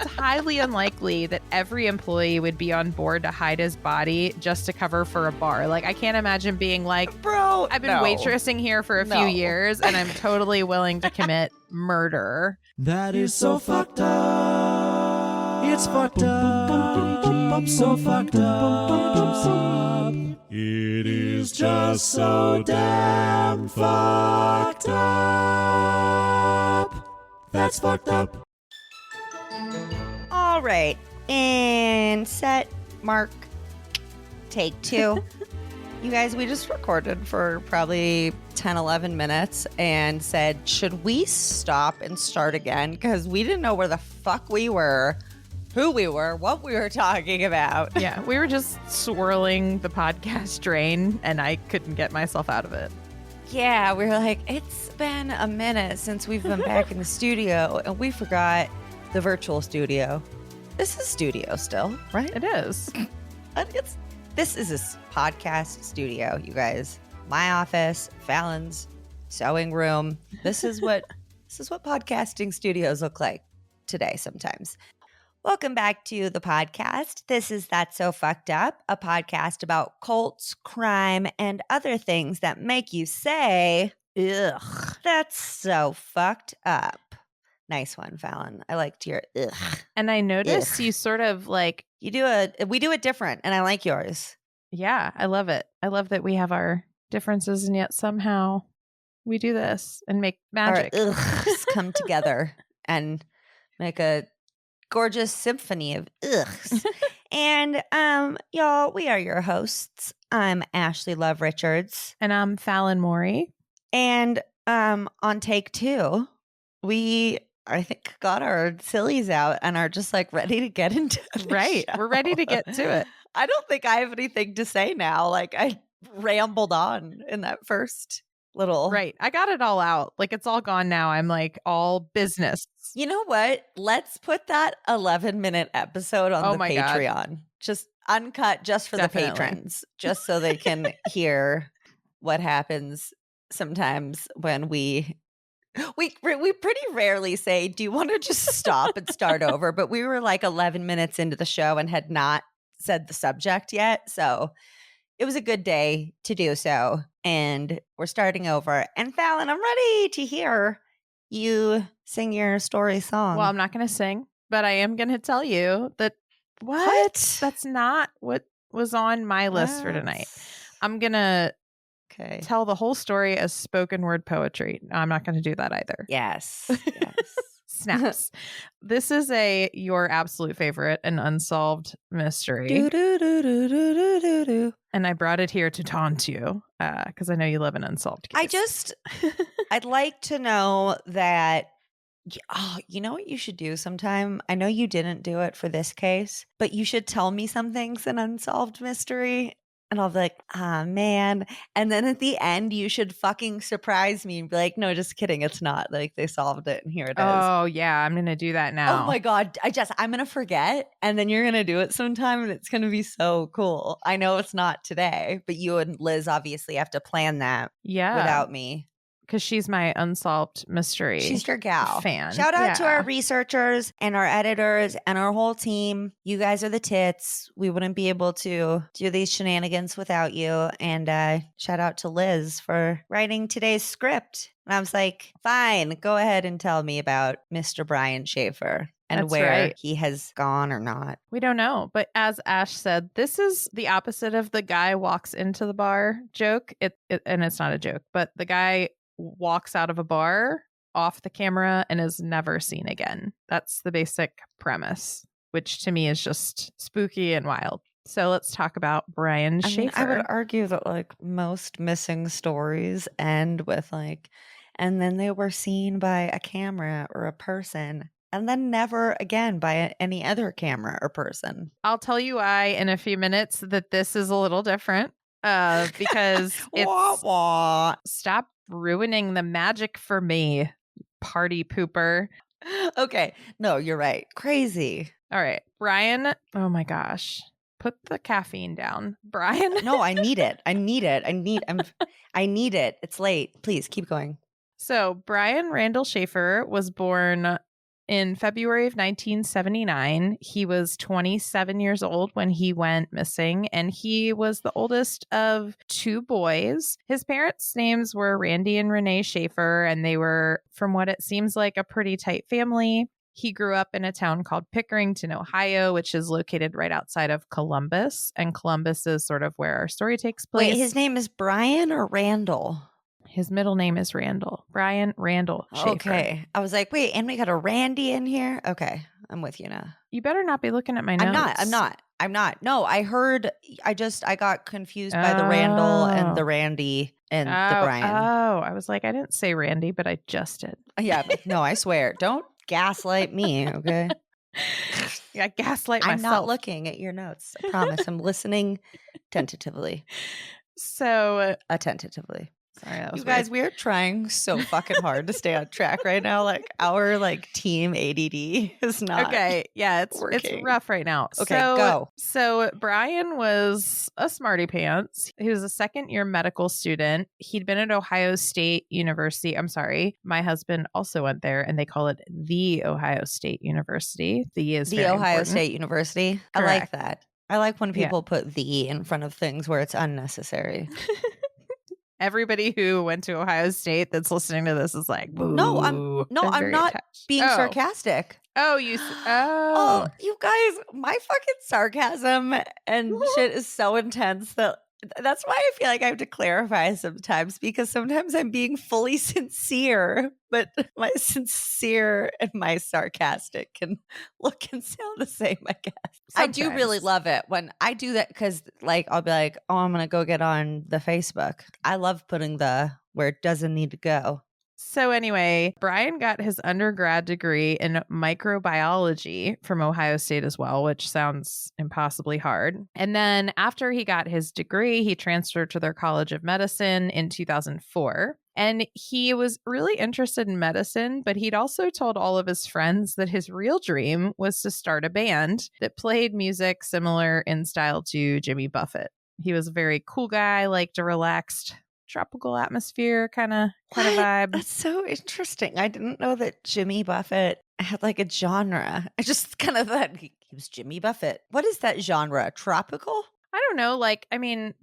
it's highly unlikely that every employee would be on board to hide his body just to cover for a bar. Like, I can't imagine being like, bro, I've been waitressing here for a few years and I'm totally willing to commit murder. That is so fucked up. It's fucked up. So fucked up. It is just so damn fucked up. That's fucked up. All right. And set, mark, take 2. You guys, we just recorded for probably 10, 11 minutes and said, should we stop and start again? Because we didn't know where the fuck we were, who we were, what we were talking about. Yeah, we were just swirling the podcast drain and I couldn't get myself out of it. Yeah, we were like, it's been a minute since we've been back in the studio and we forgot the virtual studio. This is studio still, right? It is. This is a podcast studio, you guys. My office, Fallon's sewing room. This is what podcasting studios look like today sometimes. Welcome back to the podcast. This is That's So Fucked Up, a podcast about cults, crime, and other things that make you say, ugh, that's so fucked up. Nice one, Fallon. I liked your ugh. And I noticed you sort of like... we do it different, and I like yours. Yeah, I love it. I love that we have our differences, and yet somehow we do this and make magic. Our ughs come together and make a gorgeous symphony of ughs. And y'all, we are your hosts. I'm Ashley Love Richards. And I'm Fallon Morey. And on take 2, we, I think, got our sillies out and are just like ready to get into the Right. show. We're ready to get to it. I don't think I have anything to say now. Like, I rambled on in that first little. Right. I got it all out. Like, it's all gone now. I'm like all business. You know what? Let's put that 11-minute episode on the Patreon. God. Just uncut just for Definitely. The patrons, just so they can hear what happens sometimes when we pretty rarely say, do you want to just stop and start over? But we were like 11 minutes into the show and had not said the subject yet. So it was a good day to do so. And we're starting over. And Fallon, I'm ready to hear you sing your story song. Well, I'm not going to sing, but I am going to tell you that What? That's not what was on my list for tonight. I'm going to tell the whole story as spoken word poetry. No, I'm not going to do that either. Yes. Snaps. This is your absolute favorite, an unsolved mystery. And I brought it here to taunt you because I know you love an unsolved case. I'd like to know that, you know what you should do sometime? I know you didn't do it for this case, but you should tell me something's an unsolved mystery. And I'll be like, man. And then at the end, you should fucking surprise me and be like, no, just kidding. It's not. Like, they solved it and here it is. Oh, yeah. I'm going to do that now. Oh, my God. I'm going to forget. And then you're going to do it sometime. And it's going to be so cool. I know it's not today, but you and Liz obviously have to plan that without me. Because she's my unsolved mystery. She's your gal. Fan. Shout out to our researchers and our editors and our whole team. You guys are the tits. We wouldn't be able to do these shenanigans without you. And shout out to Liz for writing today's script. And I was like, fine, go ahead and tell me about Mr. Brian Shaffer. And That's where right. he has gone or not. We don't know. But as Ash said, this is the opposite of the guy walks into the bar joke. And it's not a joke, but the guy walks out of a bar off the camera and is never seen again. That's the basic premise, which to me is just spooky and wild. So let's talk about Brian Shaffer. I would argue that like most missing stories end with like, and then they were seen by a camera or a person, and then never again by any other camera or person. I'll tell you why in a few minutes that this is a little different because it's stop ruining the magic for me, party pooper. Okay. No, you're right. Crazy. All right. Brian. Oh my gosh. Put the caffeine down. Brian. No, I need it. I need it. It's late. Please keep going. So Brian Randall Shaffer was born in February of 1979. He was 27 years old when he went missing, and he was the oldest of two boys. His parents' names were Randy and Renee Shaffer, and they were, from what it seems like, a pretty tight family. He grew up in a town called Pickerington, Ohio, which is located right outside of Columbus. And Columbus is sort of where our story takes place. Wait, his name is Brian or Randall? His middle name is Randall. Brian Randall Shaffer. Okay. I was like, wait, and we got a Randy in here? Okay. I'm with you now. You better not be looking at my notes. I'm not. No, I got confused by the Randall and the Randy and the Brian. Oh, I was like, I didn't say Randy, but I just did. Yeah, but no, I swear. Don't gaslight me, okay? Yeah, gaslight myself. I'm not looking at your notes. I promise. I'm listening tentatively. So attentively. Sorry, that was you guys, weird. we're trying so fucking hard to stay on track right now. Like our team ADD is not okay. Yeah, it's rough right now. Okay, go. So Brian was a smarty pants. He was a second-year medical student. He'd been at Ohio State University. I'm sorry, my husband also went there, and they call it the Ohio State University. The is the Ohio State University. Correct. I like that. I like when people put the in front of things where it's unnecessary. Everybody who went to Ohio State that's listening to this is like, boo. No, I'm not attached. being sarcastic. Oh, Oh, you guys, my fucking sarcasm and shit is so intense that's why I feel like I have to clarify sometimes, because sometimes I'm being fully sincere, but my sincere and my sarcastic can look and sound the same, I guess. Sometimes. I do really love it when I do that, because I'll be like, oh, I'm going to go get on the Facebook. I love putting the where it doesn't need to go. So anyway, Brian got his undergrad degree in microbiology from Ohio State as well, which sounds impossibly hard. And then after he got his degree, he transferred to their College of Medicine in 2004. And he was really interested in medicine, but he'd also told all of his friends that his real dream was to start a band that played music similar in style to Jimmy Buffett. He was a very cool guy, liked a relaxed tropical atmosphere kind of vibe. That's so interesting. I didn't know that Jimmy Buffett had a genre. I just kind of thought he was Jimmy Buffett. What is that genre? Tropical? I don't know.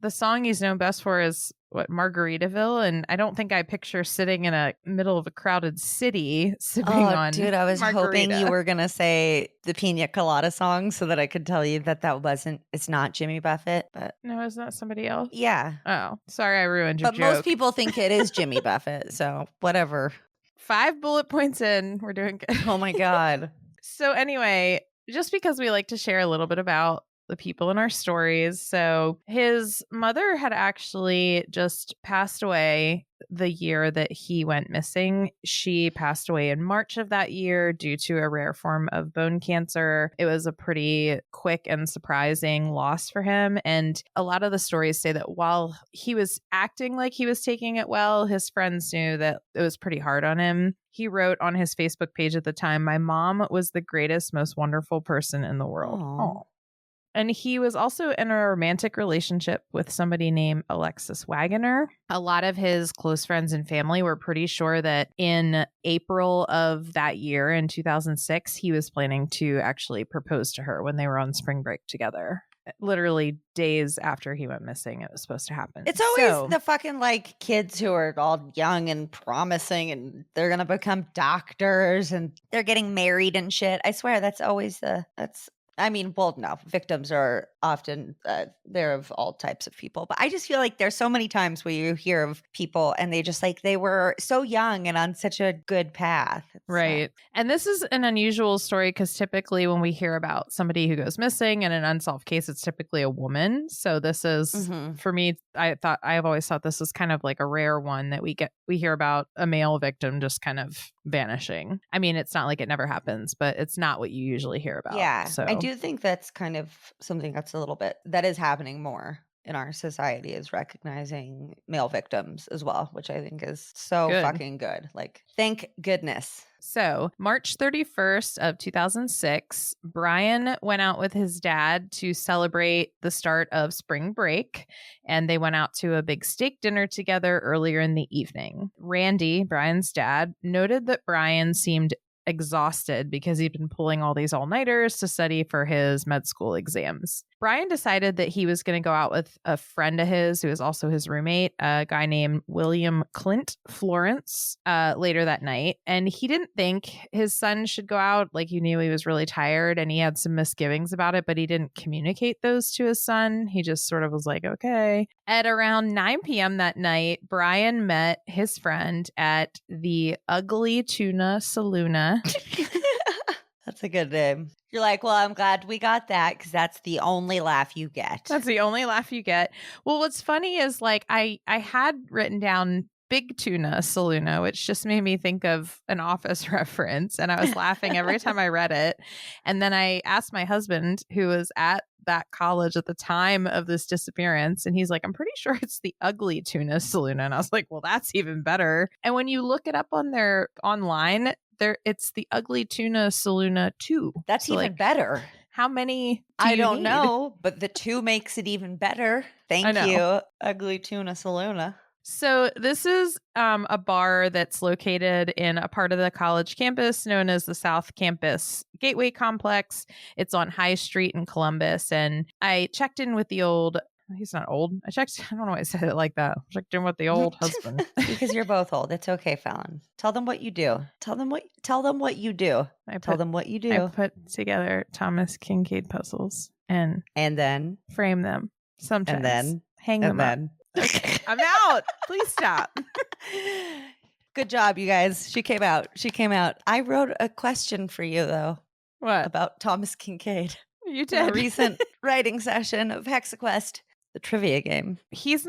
The song he's known best for is Margaritaville, and I don't think I picture sitting in a middle of a crowded city sipping on dude, I was margarita. hoping you were gonna say the Pina Colada song so that I could tell you that it's not Jimmy Buffett, but no, isn't that somebody else? Yeah. Oh, sorry, I ruined your joke. But most people think it is Jimmy Buffett, so whatever. 5 bullet points in, we're doing good. Oh my God. So anyway, just because we like to share a little bit about the people in our stories. So his mother had actually just passed away the year that he went missing. She passed away in March of that year due to a rare form of bone cancer. It was a pretty quick and surprising loss for him. And a lot of the stories say that while he was acting like he was taking it well, his friends knew that it was pretty hard on him. He wrote on his Facebook page at the time, "My mom was the greatest, most wonderful person in the world." Aww. And he was also in a romantic relationship with somebody named Alexis Wagoner. A lot of his close friends and family were pretty sure that in April of that year, in 2006, he was planning to actually propose to her when they were on spring break together. Literally days after he went missing, it was supposed to happen. It's always the fucking kids who are all young and promising, and they're going to become doctors and they're getting married and shit. I swear that's always no, victims are often, they're of all types of people. But I just feel like there's so many times where you hear of people and they just they were so young and on such a good path. Right. And this is an unusual story because typically when we hear about somebody who goes missing in an unsolved case, it's typically a woman. So this is, for me, I've always thought this is kind of like a rare one that we hear about a male victim just kind of vanishing. I mean, it's not like it never happens, but it's not what you usually hear about. Yeah. So I do think that's kind of something that's a little bit that is happening more in our society, is recognizing male victims as well, which I think is so fucking good. Thank goodness. So March 31st of 2006, Brian went out with his dad to celebrate the start of spring break, and they went out to a big steak dinner together earlier in the evening. Randy, Brian's dad, noted that Brian seemed exhausted because he'd been pulling all these all-nighters to study for his med school exams. Brian decided that he was going to go out with a friend of his who was also his roommate, a guy named William Clint Florence, later that night. And he didn't think his son should go out. Like, he knew he was really tired and he had some misgivings about it, but he didn't communicate those to his son. He just sort of was like, okay. At around 9 p.m. that night, Brian met his friend at the Ugly Tuna Saloona. That's a good name. You're like, well, I'm glad we got that because that's the only laugh you get. That's the only laugh you get. Well, what's funny is like I had written down Big Tuna Saloona, which just made me think of an Office reference. And I was laughing every time I read it. And then I asked my husband, who was at that college at the time of this disappearance, and he's like, I'm pretty sure it's the Ugly Tuna Saloona. And I was like, well, that's even better. And when you look it up on their online, it's the Ugly Tuna Saloona 2. That's so, even better. How many I don't know, but the 2 makes it even better. Thank you, Ugly Tuna Saloona. So this is a bar that's located in a part of the college campus known as the South Campus Gateway Complex. It's on High Street in Columbus. And I checked in with the old... He's not old. I don't know why I said it like that. I checked in with the old husband. Because you're both old. It's okay, Fallon. Tell them what you do. Tell them what you do. Tell them what you do. I put together Thomas Kincaid puzzles and then frame them sometimes. And then hang them up. Okay, I'm out. Please stop. Good job, you guys. She came out. I wrote a question for you, though. What? About Thomas Kincaid. You did. A recent writing session of HexaQuest, the trivia game.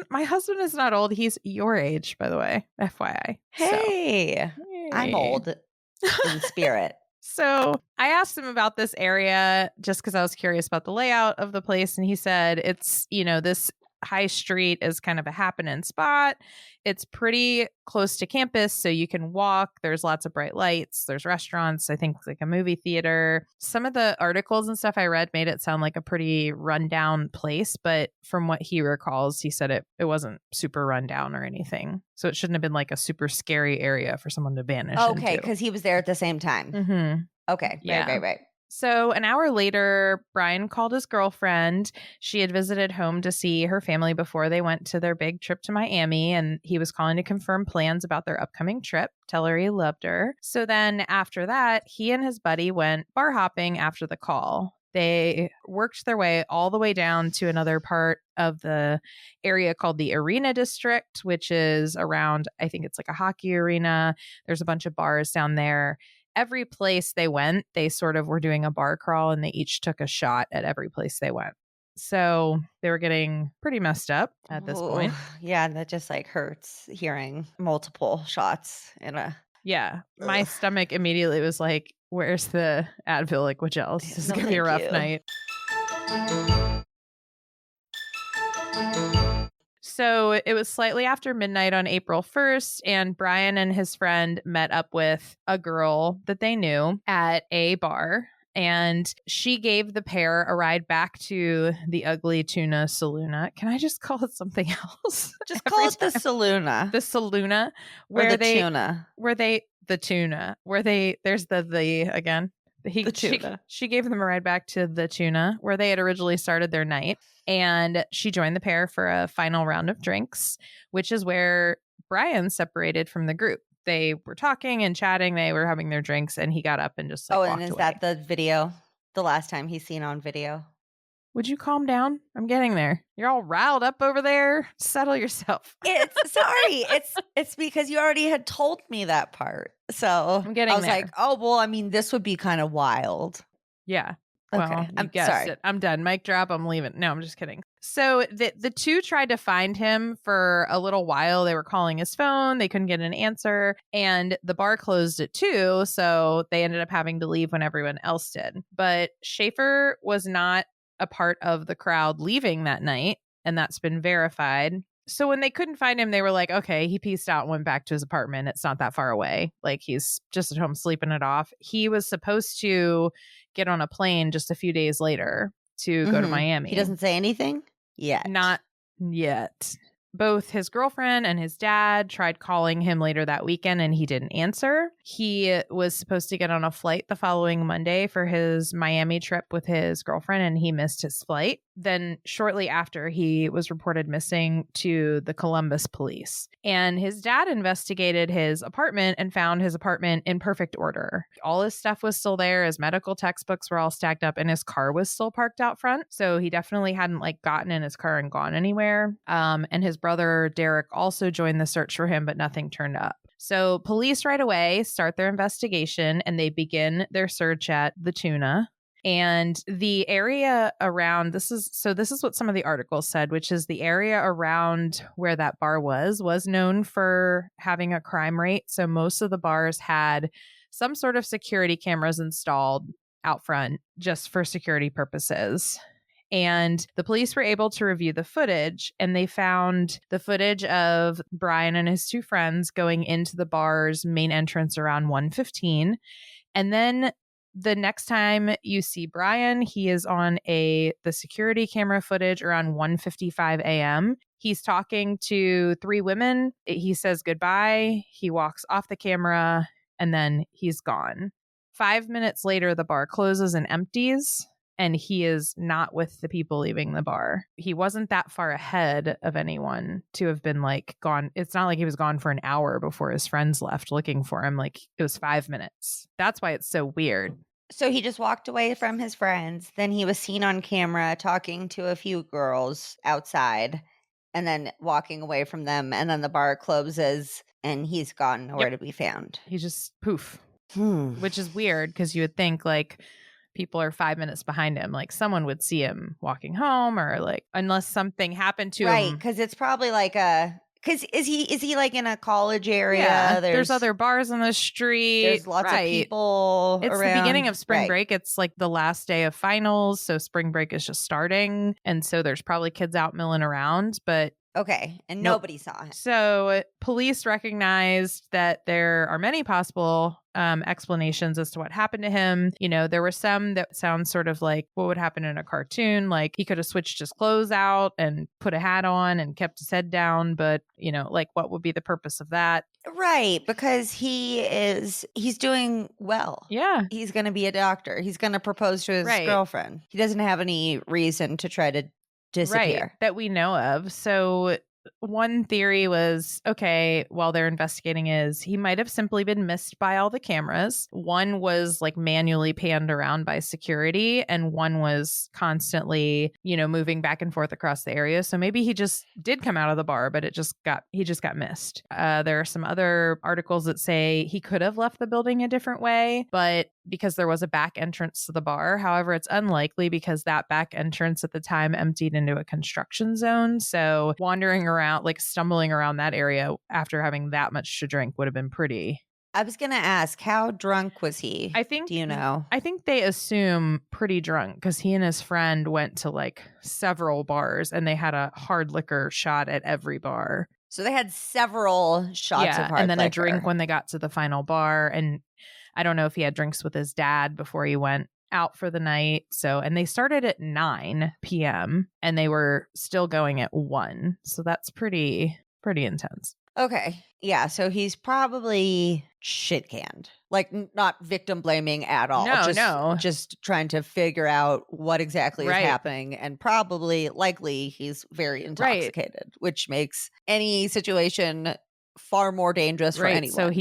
My husband is not old. He's your age, by the way. FYI. Hey. I'm old in spirit. So I asked him about this area just because I was curious about the layout of the place. And he said it's, this High Street is kind of a happening spot. It's pretty close to campus, so you can walk. There's lots of bright lights. There's restaurants. I think like a movie theater. Some of the articles and stuff I read made it sound like a pretty rundown place, but from what he recalls, he said it wasn't super rundown or anything. So it shouldn't have been like a super scary area for someone to vanish Okay, into. because he was there at the same time. Mm-hmm. Okay, right. So an hour later, Brian called his girlfriend. She had visited home to see her family before they went to their big trip to Miami, and he was calling to confirm plans about their upcoming trip, tell her he loved her. So then after that, he and his buddy went bar hopping after the call. They worked their way all the way down to another part of the area called the Arena District, which is around, I think it's like a hockey arena. There's a bunch of bars down there. Every place they went, they sort of were doing a bar crawl, and they each took a shot at every place they went. So they were getting pretty messed up at this point. Yeah, that just like hurts hearing multiple shots in a... Yeah, my stomach immediately was like, where's the Advil? Like, what else? This is going to be a rough night. So it was slightly after midnight on April 1st, and Brian and his friend met up with a girl that they knew at a bar, and she gave the pair a ride back to the Ugly Tuna Saloona. Can I just call it something else? Just call it the Saloona. The Saloona. Where the tuna. There's the again. The tuna. She gave them a ride back to the tuna where they had originally started their night. And she joined the pair for a final round of drinks, which is where Brian separated from the group. They were talking and chatting. They were having their drinks, and he got up and just walked and is away. That the video? The last time he's seen on video? Would you calm down? I'm getting there. You're all riled up over there. Settle yourself. It's because you already had told me that part. So I'm getting I was there. like, oh, well, I mean, this would be kind of wild. Yeah. Okay. Well, I'm guessed sorry. it. I'm done. Mic drop. I'm leaving. No, I'm just kidding. So the two tried to find him for a little while. They were calling his phone. They couldn't get an answer. And the bar closed at 2. So they ended up having to leave when everyone else did. But Shaffer was not a part of the crowd leaving that night. And that's been verified. So when they couldn't find him, they were like, okay, he peaced out and went back to his apartment. It's not that far away. Like, he's just at home sleeping it off. He was supposed to get on a plane just a few days later to go to Miami. He doesn't say anything yet. Not yet. both his girlfriend and his dad tried calling him later that weekend and he didn't answer. He was supposed to get on a flight the following Monday for his Miami trip with his girlfriend and he missed his flight. Then shortly after, he was reported missing to the Columbus police. And his dad investigated his apartment and found his apartment in perfect order. All his stuff was still there. His medical textbooks were all stacked up and his car was still parked out front. So he definitely hadn't like gotten in his car and gone anywhere. And his brother Derek also joined the search for him, but nothing turned up. So police right away start their investigation and they begin their search at the Tuna. And the area around this is what some of the articles said, which is the area around where that bar was known for having a crime rate. So most of the bars had some sort of security cameras installed out front just for security purposes. And the police were able to review the footage and they found the footage of Brian and his two friends going into the bar's main entrance around 1:15. And then the next time you see Brian, he is on the security camera footage around 1:55 a.m. He's talking to three women. He says goodbye. He walks off the camera and then he's gone. 5 minutes later, the bar closes and empties. And he is not with the people leaving the bar. He wasn't that far ahead of anyone to have been like gone. It's not like he was gone for an hour before his friends left looking for him. Like it was 5 minutes. That's why it's so weird. So he just walked away from his friends. Then he was seen on camera talking to a few girls outside and then walking away from them. And then the bar closes and he's gone, nowhere to be found. He just poof, which is weird because you would think like people are 5 minutes behind him. Like someone would see him walking home or like unless something happened to him. Right. Because it's probably like because is he like in a college area? Yeah, there's other bars on the street. There's lots of people It's around. the beginning of spring break. It's like the last day of finals. So spring break is just starting. And so there's probably kids out milling around. But okay. And nobody saw him. So police recognized that there are many possible explanations as to what happened to him. You know, there were some that sound sort of like what would happen in a cartoon. Like he could have switched his clothes out and put a hat on and kept his head down. But, you know, like what would be the purpose of that? Right. Because he's doing well. Yeah. He's going to be a doctor. He's going to propose to his girlfriend. He doesn't have any reason to try to disappear. Right, that we know of. So one theory was, okay, while they're investigating is he might have simply been missed by all the cameras. One was like manually panned around by security and one was constantly, you know, moving back and forth across the area. So maybe he just did come out of the bar, but he just got missed. There are some other articles that say he could have left the building a different way, but because there was a back entrance to the bar. However, it's unlikely because that back entrance at the time emptied into a construction zone. So wandering around, like stumbling around that area after having that much to drink would have been pretty. I was going to ask, how drunk was he? Do you know? I think they assume pretty drunk because he and his friend went to like several bars and they had a hard liquor shot at every bar. So they had several shots of hard and then liquor. A drink when they got to the final bar. And I don't know if he had drinks with his dad before he went out for the night. So, and they started at 9 p.m. and they were still going at 1. So that's pretty intense. Okay. Yeah. So he's probably shit canned. Like not victim blaming at all. No. Just trying to figure out what exactly is happening. And likely he's very intoxicated, which makes any situation far more dangerous for anyone. So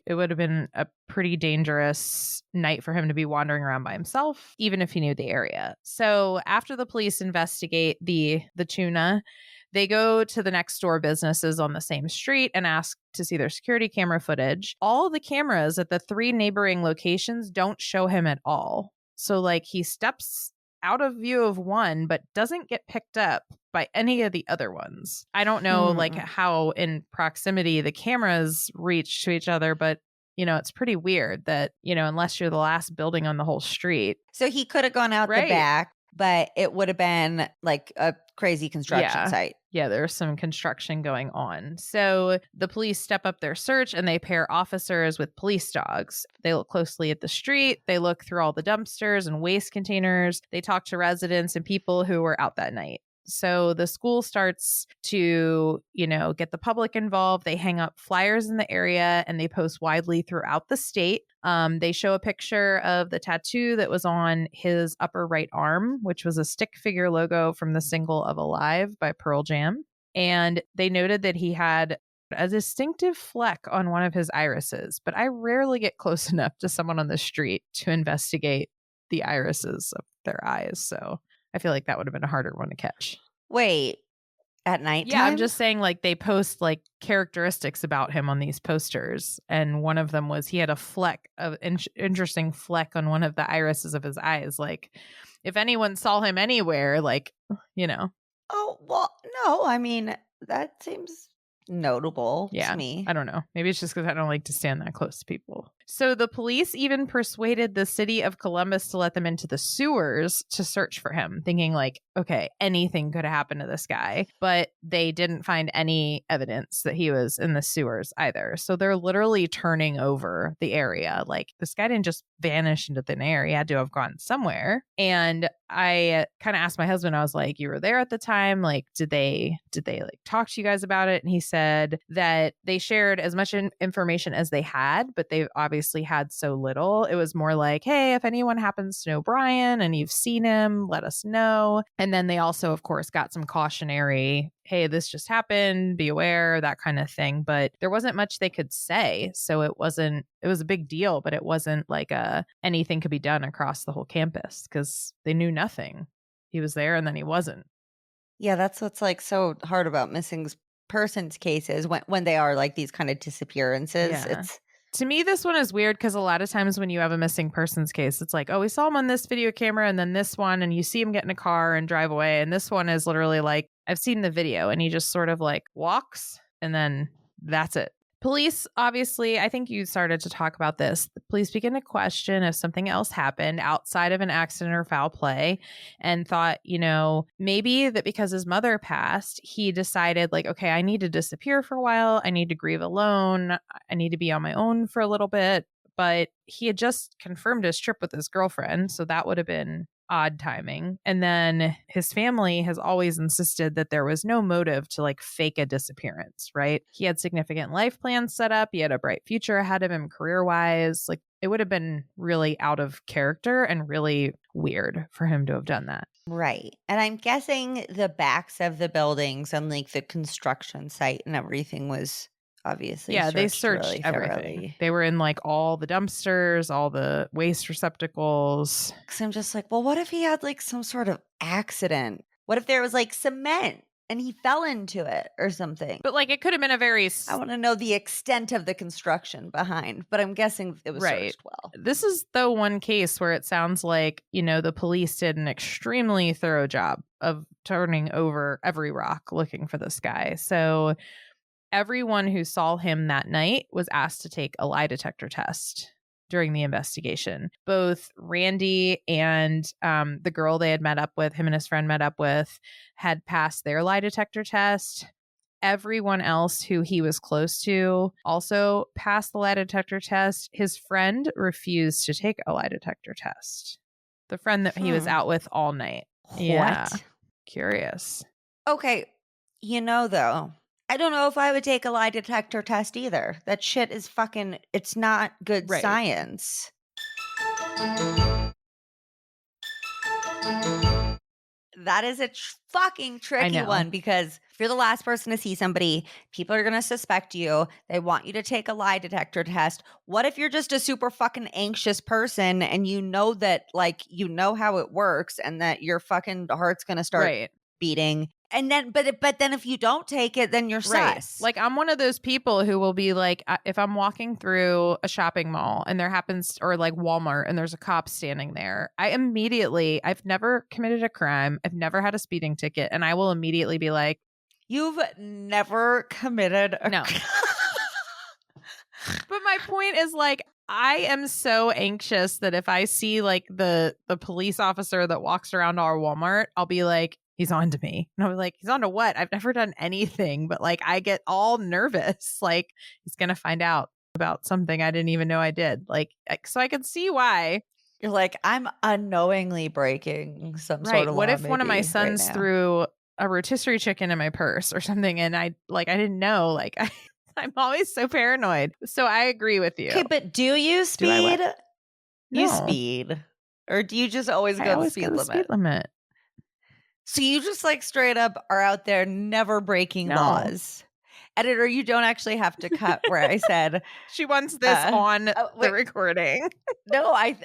it would have been a pretty dangerous night for him to be wandering around by himself, even if he knew the area. So after the police investigate the Tuna, they go to the next door businesses on the same street and ask to see their security camera footage. All the cameras at the 3 neighboring locations don't show him at all. So like he steps out of view of one, but doesn't get picked up by any of the other ones. I don't know like how in proximity the cameras reach to each other, but you know, it's pretty weird that, you know, unless you're the last building on the whole street. So he could have gone out the back, but it would have been like a crazy construction site. Yeah, there's some construction going on. So the police step up their search and they pair officers with police dogs. They look closely at the street. They look through all the dumpsters and waste containers. They talk to residents and people who were out that night. So the school starts to, get the public involved. They hang up flyers in the area and they post widely throughout the state. They show a picture of the tattoo that was on his upper right arm, which was a stick figure logo from the single of Alive by Pearl Jam. And they noted that he had a distinctive fleck on one of his irises, but I rarely get close enough to someone on the street to investigate the irises of their eyes. So I feel like that would have been a harder one to catch. Wait, at nighttime? Yeah, I'm just saying, like, they post like characteristics about him on these posters, and one of them was he had a fleck of interesting fleck on one of the irises of his eyes. Like, if anyone saw him anywhere, like, Oh, well, no, I mean, that seems notable to me. I don't know. Maybe it's just because I don't like to stand that close to people. So the police even persuaded the city of Columbus to let them into the sewers to search for him, thinking like, okay, anything could have happened to this guy. But they didn't find any evidence that he was in the sewers either. So they're literally turning over the area. Like, this guy didn't just vanish into thin air. He had to have gone somewhere. And I kind of asked my husband, I was like, you were there at the time. Like, did they like talk to you guys about it? And he said that they shared as much information as they had, but they obviously had so little. It was more like, hey, if anyone happens to know Brian and you've seen him, let us know. And then they also, of course, got some cautionary, hey, this just happened, be aware, that kind of thing. But there wasn't much they could say. So it was a big deal, but it wasn't like anything could be done across the whole campus because they knew nothing. He was there and then he wasn't. Yeah, that's what's like so hard about missing persons cases when they are like these kind of disappearances. Yeah. To me, this one is weird because a lot of times when you have a missing persons case, it's like, oh, we saw him on this video camera and then this one, and you see him get in a car and drive away. And this one is literally like, I've seen the video and he just sort of like walks and then that's it. Police, obviously, I think you started to talk about this. The police began to question if something else happened outside of an accident or foul play and thought, maybe that because his mother passed, he decided like, okay, I need to disappear for a while. I need to grieve alone. I need to be on my own for a little bit. But he had just confirmed his trip with his girlfriend. So that would have been odd timing. And then his family has always insisted that there was no motive to like fake a disappearance, right? He had significant life plans set up. He had a bright future ahead of him career-wise. Like, it would have been really out of character and really weird for him to have done that. Right. And I'm guessing the backs of the buildings and like the construction site and everything was obviously they searched really everything. Thoroughly. They were in like all the dumpsters, all the waste receptacles. Because I'm just like, well, what if he had like some sort of accident? What if there was like cement and he fell into it or something? But like, it could have been a very... I want to know the extent of the construction behind, but I'm guessing it was searched well. This is the one case where it sounds like, the police did an extremely thorough job of turning over every rock looking for this guy. So everyone who saw him that night was asked to take a lie detector test during the investigation. Both Randy and the girl they had met up with, him and his friend met up with, had passed their lie detector test. Everyone else who he was close to also passed the lie detector test. His friend refused to take a lie detector test. The friend that he was out with all night. What? Yeah. Curious. Okay. Though, I don't know if I would take a lie detector test either. That shit is it's not good science. That is a fucking tricky one because if you're the last person to see somebody, people are going to suspect you. They want you to take a lie detector test. What if you're just a super fucking anxious person and you know that, like, how it works and that your fucking heart's going to start beating? And then, but then if you don't take it, then you're sus. Like, I'm one of those people who will be like, if I'm walking through a shopping mall and there happens, or like Walmart, and there's a cop standing there, I've never committed a crime. I've never had a speeding ticket. And I will immediately be like, you've never committed a no. But my point is, like, I am so anxious that if I see like the police officer that walks around our Walmart, I'll be like, he's on to me. And I was like, he's on to what? I've never done anything, but like, I get all nervous. Like, he's going to find out about something I didn't even know I did. Like, so I could see why. You're like, I'm unknowingly breaking some sort of law. What if one of my sons threw a rotisserie chicken in my purse or something. And I didn't know, I'm always so paranoid. So I agree with you. Okay, but do you speed? You No. speed. Or do you just always go the speed limit? So you just like straight up are out there never breaking laws. Editor, you don't actually have to cut where I said she wants this on the recording. No, I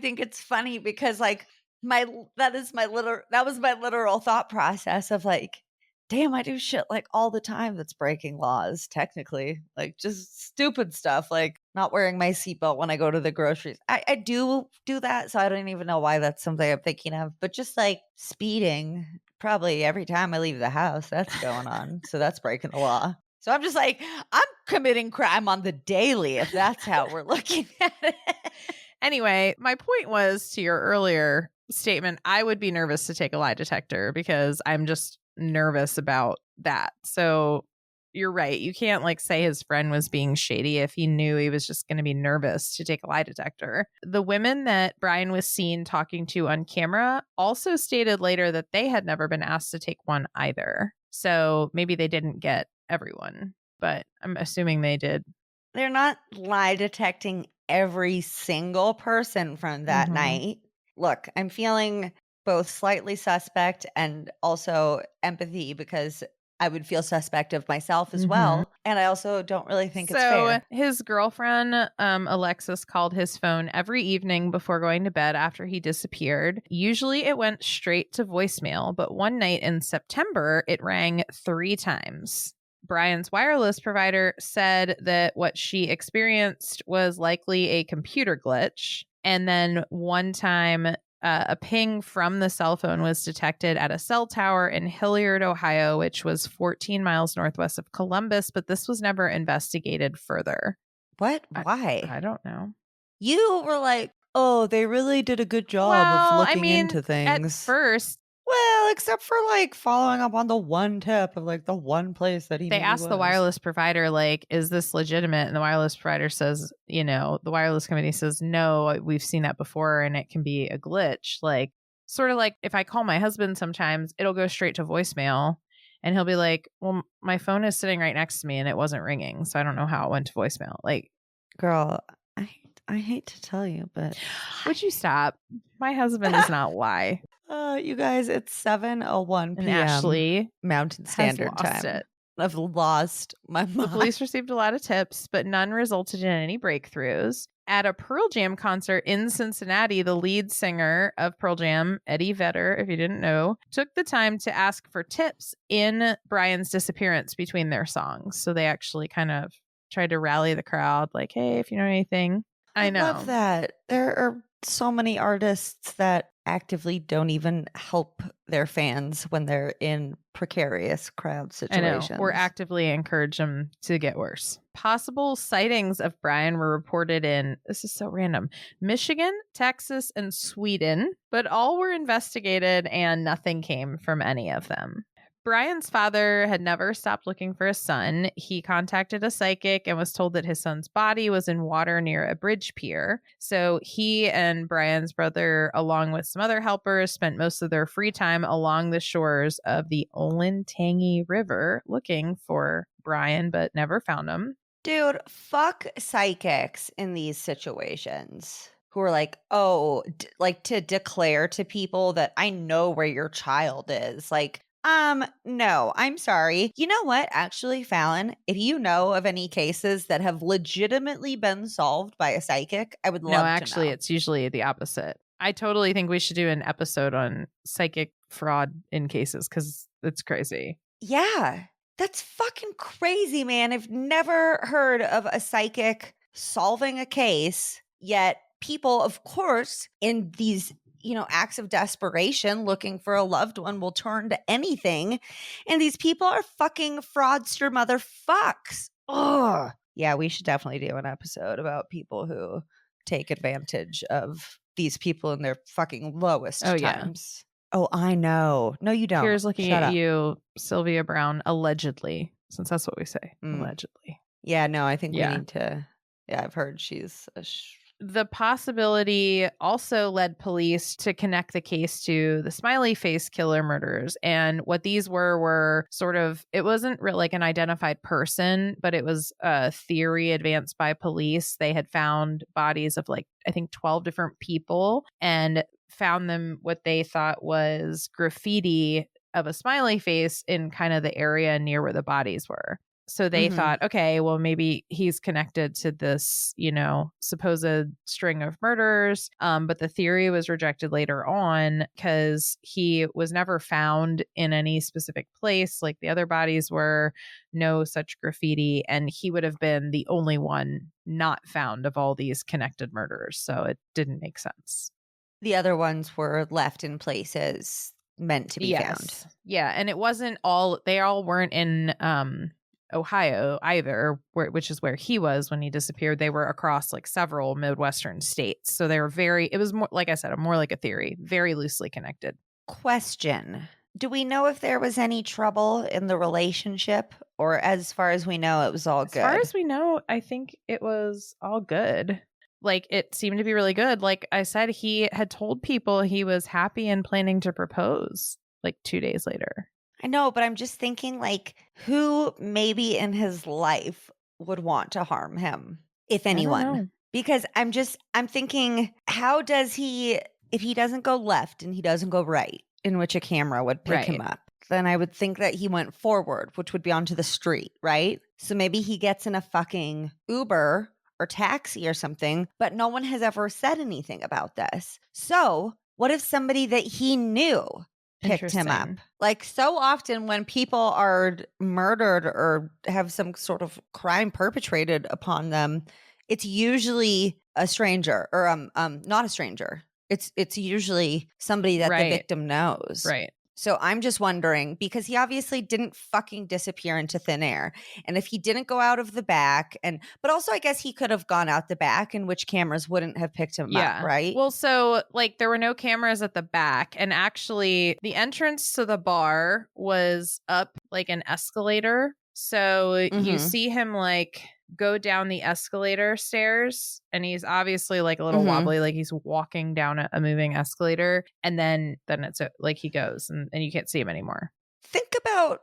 think it's funny because like that was my literal thought process of like, damn, I do shit like all the time that's breaking laws, technically. Like just stupid stuff, like not wearing my seatbelt when I go to the groceries. I do that, so I don't even know why that's something I'm thinking of. But just like speeding, probably every time I leave the house, that's going on. So that's breaking the law. So I'm just like, I'm committing crime on the daily if that's how we're looking at it. Anyway, my point was to your earlier statement, I would be nervous to take a lie detector because I'm just nervous about that. So you're right. You can't like say his friend was being shady if he knew he was just going to be nervous to take a lie detector. The women that Brian was seen talking to on camera also stated later that they had never been asked to take one either. So maybe they didn't get everyone, but I'm assuming they did. They're not lie detecting every single person from that night. Look, I'm feeling both slightly suspect and also empathy because I would feel suspect of myself as well. And I also don't really think it's fair. So his girlfriend, Alexis, called his phone every evening before going to bed after he disappeared. Usually it went straight to voicemail, but one night in September, it rang 3 times. Brian's wireless provider said that what she experienced was likely a computer glitch. And then one time, a ping from the cell phone was detected at a cell tower in Hilliard, Ohio, which was 14 miles northwest of Columbus, but this was never investigated further. What? Why? I don't know. You were like, oh, they really did a good job of looking into things. At first, well, except for like following up on the one tip of like the one place that they asked the wireless provider, like, is this legitimate? And the wireless provider says, the wireless company says, no, we've seen that before and it can be a glitch. Like, sort of like if I call my husband sometimes, it'll go straight to voicemail and he'll be like, well, my phone is sitting right next to me and it wasn't ringing. So I don't know how it went to voicemail. Like, girl, I hate to tell you, but would you stop? My husband does not lie. You guys, it's 7:01 p.m. And Ashley Mountain Standard Time. I've lost my mind. The police received a lot of tips, but none resulted in any breakthroughs. At a Pearl Jam concert in Cincinnati, the lead singer of Pearl Jam, Eddie Vedder, if you didn't know, took the time to ask for tips in Brian's disappearance between their songs. So they actually kind of tried to rally the crowd, like, hey, if you know anything. I know. Love that. There are so many artists that actively don't even help their fans when they're in precarious crowd situations. I know, or actively encourage them to get worse. Possible sightings of Brian were reported in, this is so random, Michigan, Texas, and Sweden, but all were investigated and nothing came from any of them. Brian's father had never stopped looking for his son. He contacted a psychic and was told that his son's body was in water near a bridge pier. So he and Brian's brother, along with some other helpers, spent most of their free time along the shores of the Olentangy River looking for Brian, but never found him. Dude, fuck psychics in these situations who are like, oh, like to declare to people that I know where your child is. Like, no, I'm sorry. You know what? Actually, Fallon, if you know of any cases that have legitimately been solved by a psychic, I would love to know. No, actually, it's usually the opposite. I totally think we should do an episode on psychic fraud in cases because it's crazy. Yeah, that's fucking crazy, man. I've never heard of a psychic solving a case, yet people, of course, in these acts of desperation looking for a loved one will turn to anything. And these people are fucking fraudster motherfucks. Oh, yeah, we should definitely do an episode about people who take advantage of these people in their fucking lowest times. Oh, I know. No, you don't. Here's looking at you, Sylvia Brown, allegedly, since that's what we say, allegedly. Yeah, no, I think we need to. Yeah, I've heard she's the possibility also led police to connect the case to the smiley face killer murders. And what these were sort of, it wasn't like an identified person, but it was a theory advanced by police. They had found bodies of like, I think 12 different people and found them what they thought was graffiti of a smiley face in kind of the area near where the bodies were. So they thought, okay, well, maybe he's connected to this, supposed string of murders. But the theory was rejected later on because he was never found in any specific place like the other bodies were, no such graffiti. And he would have been the only one not found of all these connected murders. So it didn't make sense. The other ones were left in places meant to be found. Yeah. And it wasn't they all weren't in Ohio either, which is where he was when he disappeared. They were across like several Midwestern states. So they were it was more, like I said, more like a theory, very loosely connected. Question. Do we know if there was any trouble in the relationship, or as far as we know, it was all good? As far as we know, I think it was all good. Like, it seemed to be really good. Like I said, he had told people he was happy and planning to propose like 2 days later. I know, but I'm just thinking, like, who maybe in his life would want to harm him, if anyone? Because I'm thinking, how does he, if he doesn't go left and he doesn't go right, in which a camera would pick him up, then I would think that he went forward, which would be onto the street, right? So maybe he gets in a fucking Uber or taxi or something, but no one has ever said anything about this. So what if somebody that he knew picked him up? Like, so often when people are murdered or have some sort of crime perpetrated upon them, it's usually a stranger or not a stranger. It's usually somebody that the victim knows. Right. So I'm just wondering, because he obviously didn't fucking disappear into thin air. And if he didn't go out of the back, but also I guess he could have gone out the back, in which cameras wouldn't have picked him up, right? Well, so like there were no cameras at the back. And actually the entrance to the bar was up like an escalator. So you see him like go down the escalator stairs, and he's obviously like a little wobbly, like he's walking down a moving escalator, and then it's like he goes and you can't see him anymore. Think about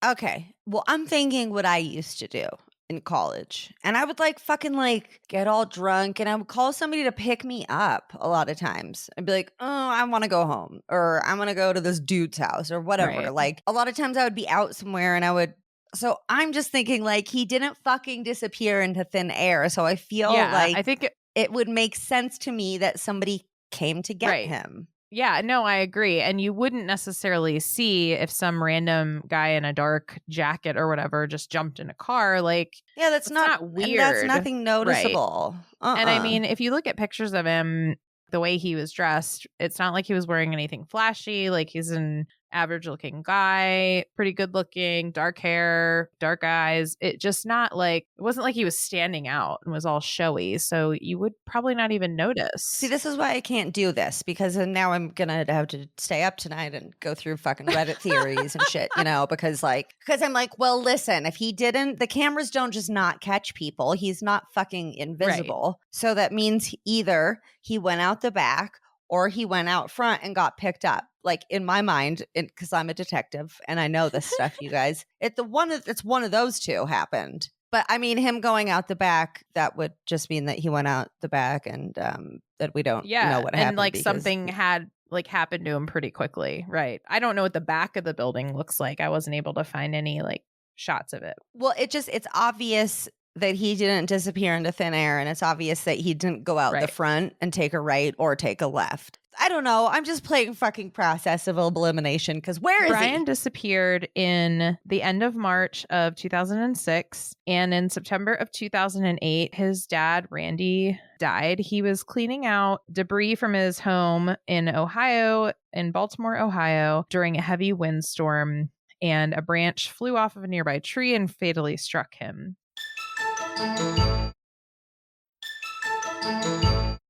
okay, well, I'm thinking what I used to do in college, and I would like fucking like get all drunk, and I would call somebody to pick me up a lot of times. I'd be like, oh, I want to go home, or I want to go to this dude's house or whatever. Like a lot of times I would be out somewhere, and so I'm just thinking, like, he didn't fucking disappear into thin air. So I feel like I think it would make sense to me that somebody came to get him. Yeah, no, I agree. And you wouldn't necessarily see if some random guy in a dark jacket or whatever just jumped in a car. Like, yeah, that's not weird. That's nothing noticeable. And I mean, if you look at pictures of him, the way he was dressed, it's not like he was wearing anything flashy. Like, he's an average looking guy, pretty good looking, dark hair, dark eyes. It wasn't like he was standing out and was all showy. So you would probably not even notice. See, this is why I can't do this, because now I'm going to have to stay up tonight and go through fucking Reddit theories and shit, because I'm like, well, listen, if he didn't, the cameras don't just not catch people. He's not fucking invisible. Right. So that means either he went out the back or he went out front and got picked up. Like, in my mind, because I'm a detective and I know this stuff, you guys, it's one of those two happened. But I mean, him going out the back, that would just mean that he went out the back, and that we don't know what happened. And like something had like happened to him pretty quickly. Right. I don't know what the back of the building looks like. I wasn't able to find any like shots of it. Well, it's obvious that he didn't disappear into thin air, and it's obvious that he didn't go out the front and take a right or take a left. I don't know. I'm just playing fucking process of elimination, because where is Brian he? disappeared in the end of March of 2006, and in September of 2008, his dad, Randy, died. He was cleaning out debris from his home in Baltimore, Ohio, during a heavy windstorm, and a branch flew off of a nearby tree and fatally struck him.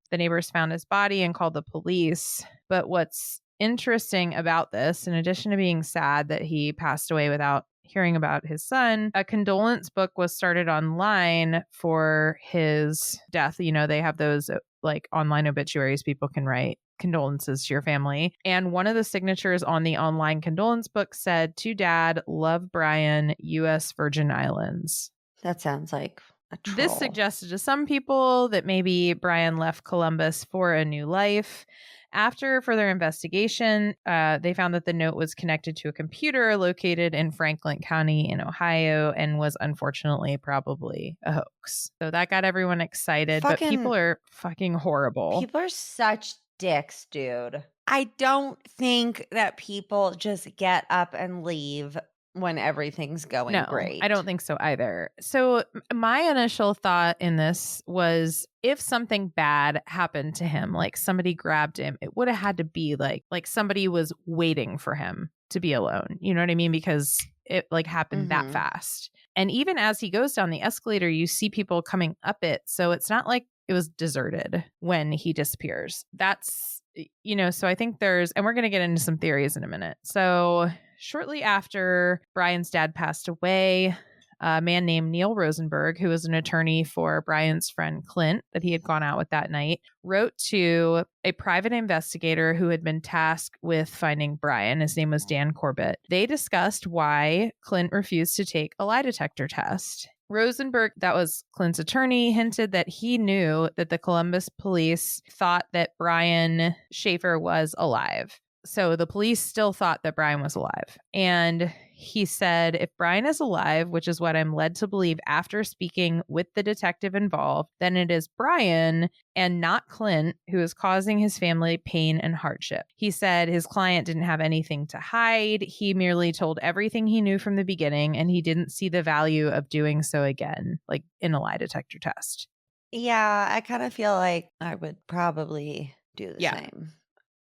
The neighbors found his body and called the police. But what's interesting about this, in addition to being sad that he passed away without hearing about his son, a condolence book was started online for his death. You know, they have those like online obituaries people can write condolences to your family. And one of the signatures on the online condolence book said, "To Dad, love Brian, U.S. Virgin Islands." That sounds like a troll. This suggested to some people that maybe Brian left Columbus for a new life. After further investigation, they found that the note was connected to a computer located in Franklin County in Ohio and was unfortunately probably a hoax. So that got everyone excited, but people are fucking horrible. People are such dicks, dude. I don't think that people just get up and leave when everything's going great. I don't think so either. So my initial thought in this was, if something bad happened to him, like somebody grabbed him, it would have had to be like somebody was waiting for him to be alone. You know what I mean? Because it like happened that fast. And even as he goes down the escalator, you see people coming up it. So it's not like it was deserted when he disappears. That's, you know, so I think and we're going to get into some theories in a minute. So shortly after Brian's dad passed away, a man named Neil Rosenberg, who was an attorney for Brian's friend Clint that he had gone out with that night, wrote to a private investigator who had been tasked with finding Brian. His name was Dan Corbett. They discussed why Clint refused to take a lie detector test. Rosenberg, that was Clint's attorney, hinted that he knew that the Columbus police thought that Brian Shaffer was alive. So the police still thought that Brian was alive. And he said, if Brian is alive, which is what I'm led to believe after speaking with the detective involved, then it is Brian and not Clint who is causing his family pain and hardship. He said his client didn't have anything to hide. He merely told everything he knew from the beginning, and he didn't see the value of doing so again, like in a lie detector test. Yeah, I kind of feel like I would probably do the same.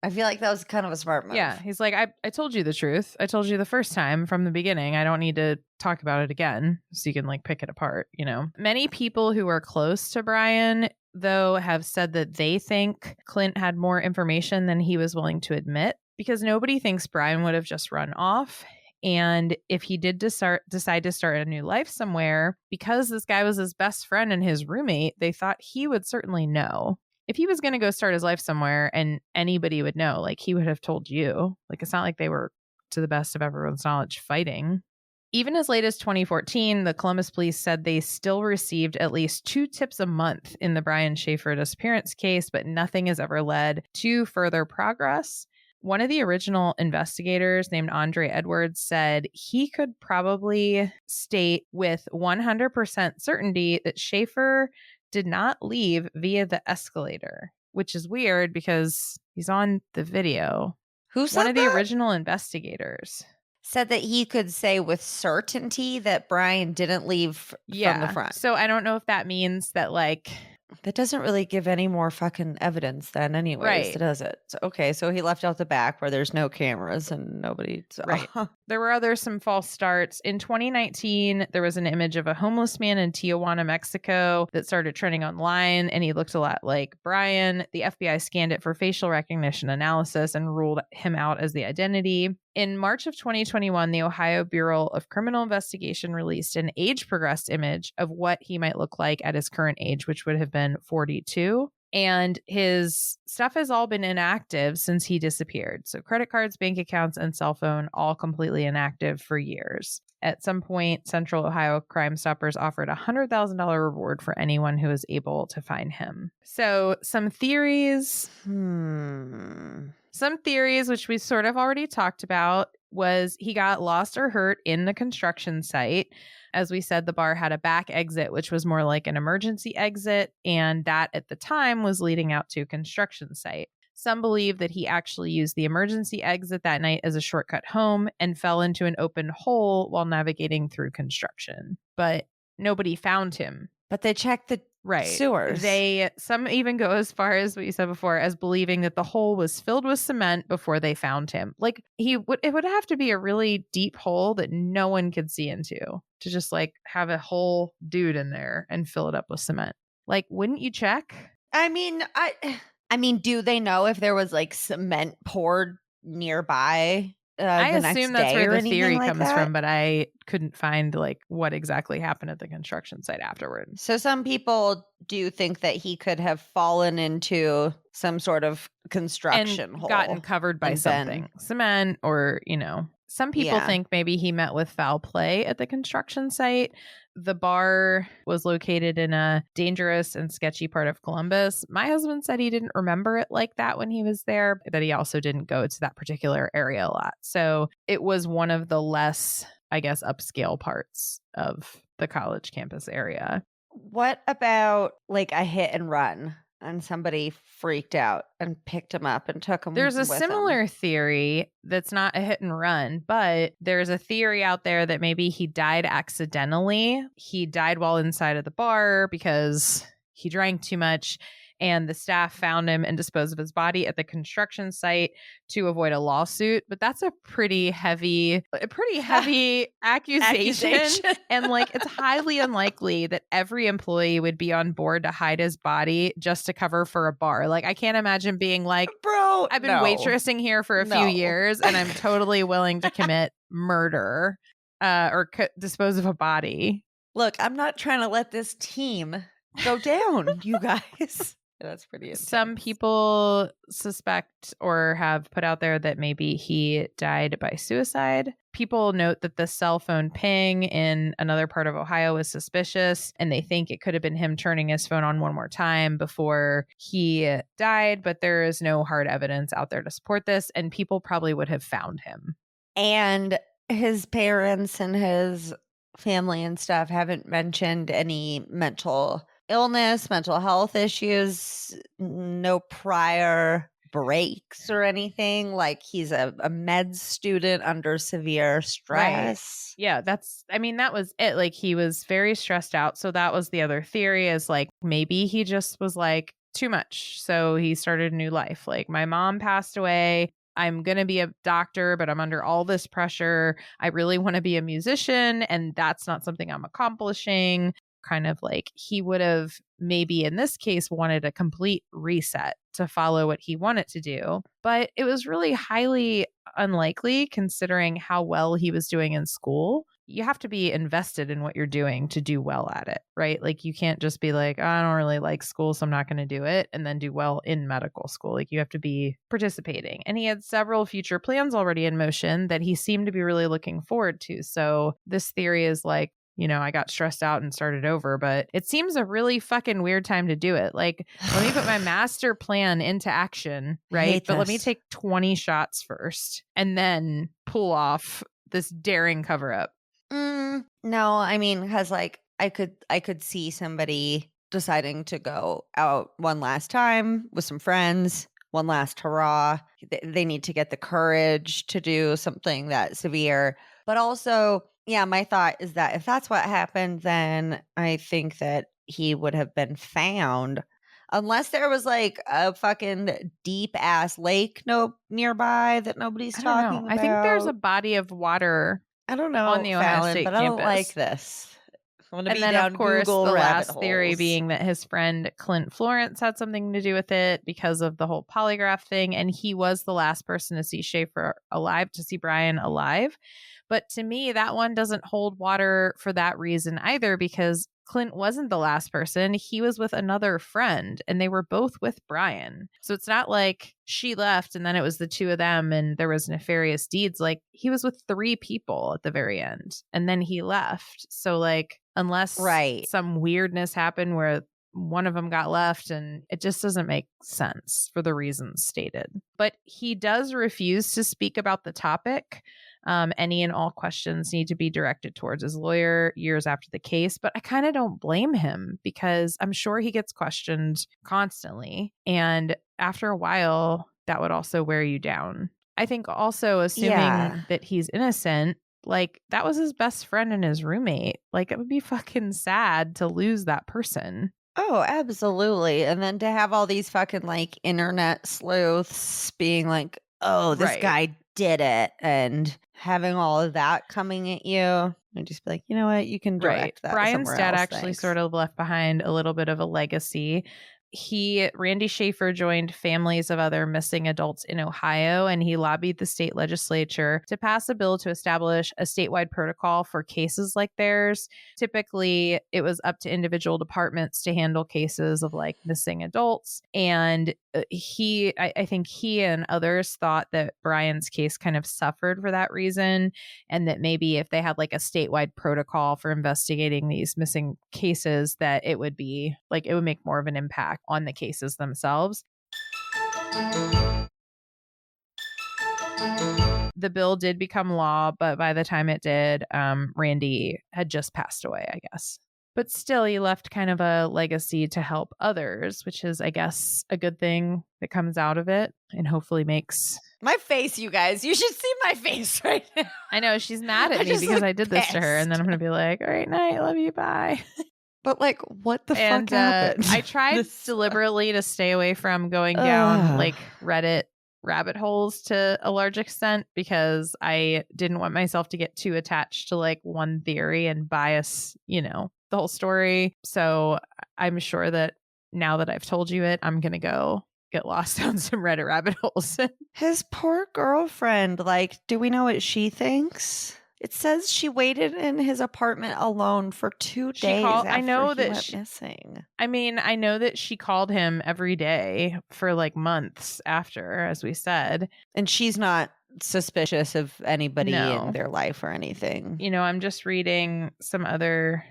I feel like that was kind of a smart move. Yeah. He's like, I told you the truth. I told you the first time from the beginning. I don't need to talk about it again so you can like pick it apart, you know? Many people who are close to Brian, though, have said that they think Clint had more information than he was willing to admit, because nobody thinks Brian would have just run off. And if he did decide to start a new life somewhere, because this guy was his best friend and his roommate, they thought he would certainly know. If he was going to go start his life somewhere and anybody would know, like he would have told you. Like, it's not like they were, to the best of everyone's knowledge, fighting. Even as late as 2014, the Columbus police said they still received at least 2 tips a month in the Brian Shaffer disappearance case, but nothing has ever led to further progress. One of the original investigators, named Andre Edwards, said he could probably state with 100% certainty that Shaffer did not leave via the escalator, which is weird because he's on the video. Who said One of the that? original investigators Said that he could say with certainty that Brian didn't leave from the front. So I don't know if that means that, like, that doesn't really give any more fucking evidence then anyways, Right. does it? So, okay, so he left out the back where there's no cameras and nobody. So. Right. There were some false starts. In 2019, there was an image of a homeless man in Tijuana, Mexico that started trending online, and he looked a lot like Brian. The FBI scanned it for facial recognition analysis and ruled him out as the identity. In March of 2021, the Ohio Bureau of Criminal Investigation released an age-progressed image of what he might look like at his current age, which would have been 42. And his stuff has all been inactive since he disappeared. So credit cards, bank accounts, and cell phone, all completely inactive for years. At some point, Central Ohio Crime Stoppers offered a $100,000 reward for anyone who was able to find him. So some theories. Some theories, which we sort of already talked about, was he got lost or hurt in the construction site. As we said, the bar had a back exit, which was more like an emergency exit, and that at the time was leading out to a construction site. Some believe that he actually used the emergency exit that night as a shortcut home and fell into an open hole while navigating through construction. But nobody found him. But they checked the sewers. Some even go as far as what you said before, as believing that the hole was filled with cement before they found him. Like it would have to be a really deep hole that no one could see into to just like have a whole dude in there and fill it up with cement. Like, wouldn't you check? I mean, do they know if there was like cement poured nearby? I the next assume that's day where or the anything theory like comes that? from, but I couldn't find like what exactly happened at the construction site afterward. So some people do think that he could have fallen into some sort of construction And hole. gotten covered by and something, been- cement, or some people Yeah. think maybe he met with foul play at the construction site. The bar was located in a dangerous and sketchy part of Columbus. My husband said he didn't remember it like that when he was there, that he also didn't go to that particular area a lot. So it was one of the less, I guess, upscale parts of the college campus area. What about like a hit and run and somebody freaked out and picked him up and took him There's a with them? similar theory that's not a hit and run, but there's a theory out there that maybe he died accidentally. He died while inside of the bar because he drank too much, and the staff found him and disposed of his body at the construction site to avoid a lawsuit. But that's a pretty heavy accusation. And like, it's highly unlikely that every employee would be on board to hide his body just to cover for a bar. Like, I can't imagine being like, Bro, I've been no. waitressing here for a few No. years and I'm totally willing to commit murder or dispose of a body. Look, I'm not trying to let this team go down, you guys. That's pretty intense. Some people suspect or have put out there that maybe he died by suicide. People note that the cell phone ping in another part of Ohio was suspicious, and they think it could have been him turning his phone on one more time before he died, but there is no hard evidence out there to support this, and people probably would have found him. And his parents and his family and stuff haven't mentioned any mental illness, mental health issues, no prior breaks or anything. Like he's a med student under severe stress. Right. Yeah, that was it. Like he was very stressed out. So that was the other theory, is like maybe he just was like too much. So he started a new life. Like, my mom passed away. I'm going to be a doctor, but I'm under all this pressure. I really want to be a musician, and that's not something I'm accomplishing. Kind of like he would have maybe in this case wanted a complete reset to follow what he wanted to do. But it was really highly unlikely considering how well he was doing in school. You have to be invested in what you're doing to do well at it, right? Like you can't just be like, oh, I don't really like school, so I'm not going to do it, and then do well in medical school. Like you have to be participating. And he had several future plans already in motion that he seemed to be really looking forward to. So this theory is like, I got stressed out and started over, but it seems a really fucking weird time to do it. Like, let me put my master plan into action, right? But let me take 20 shots first and then pull off this daring cover up. No, I mean, because like I could see somebody deciding to go out one last time with some friends, one last hurrah. They need to get the courage to do something that severe. But also, yeah, my thought is that if that's what happened, then I think that he would have been found, unless there was like a fucking deep ass lake nearby that nobody's talking about. I think there's a body of water. I don't know on the Ohio Fallon, State but campus. I don't like this. I want to And be then, down of course, Google the rabbit last theory holes. being that his friend Clint Florence had something to do with it because of the whole polygraph thing. And he was the last person to see Brian alive. But to me, that one doesn't hold water for that reason either, because Clint wasn't the last person. He was with another friend, and they were both with Brian. So it's not like she left and then it was the two of them and there was nefarious deeds. Like, he was with 3 people at the very end, and then he left. So like, unless some weirdness happened where one of them got left, and it just doesn't make sense for the reasons stated. But he does refuse to speak about the topic. Any and all questions need to be directed towards his lawyer years after the case. But I kind of don't blame him, because I'm sure he gets questioned constantly. And after a while, that would also wear you down. I think also, assuming that he's innocent, like, that was his best friend and his roommate. Like, it would be fucking sad to lose that person. Oh, absolutely. And then to have all these fucking like internet sleuths being like, oh, this guy did it, and having all of that coming at you, and just be like, you know what, you can direct that Brian's somewhere dad else, actually thanks. sort of left behind a little bit of a legacy. Randy Shaffer joined families of other missing adults in Ohio, and he lobbied the state legislature to pass a bill to establish a statewide protocol for cases like theirs. Typically, it was up to individual departments to handle cases of like missing adults. And I think he and others thought that Brian's case kind of suffered for that reason, and that maybe if they had like a statewide protocol for investigating these missing cases, that it would be like it would make more of an impact on the cases themselves. The bill did become law, but by the time it did, Randy had just passed away, I guess. But still, he left kind of a legacy to help others, which is, I guess, a good thing that comes out of it and hopefully makes... My face, you guys. You should see my face right now. I know. She's mad at me because I did this to her. And then I'm going to be like, all right, night. Love you. Bye. But like, what the fuck happened? I tried deliberately to stay away from going down like Reddit rabbit holes to a large extent because I didn't want myself to get too attached to like one theory and bias, the whole story. So I'm sure that now that I've told you it, I'm going to go get lost down some Reddit rabbit holes. His poor girlfriend. Like, do we know what she thinks? It says she waited in his apartment alone for 2 days after he went missing. I mean, I know that she called him every day for like months after, as we said. And she's not suspicious of anybody in their life or anything. I'm just reading some other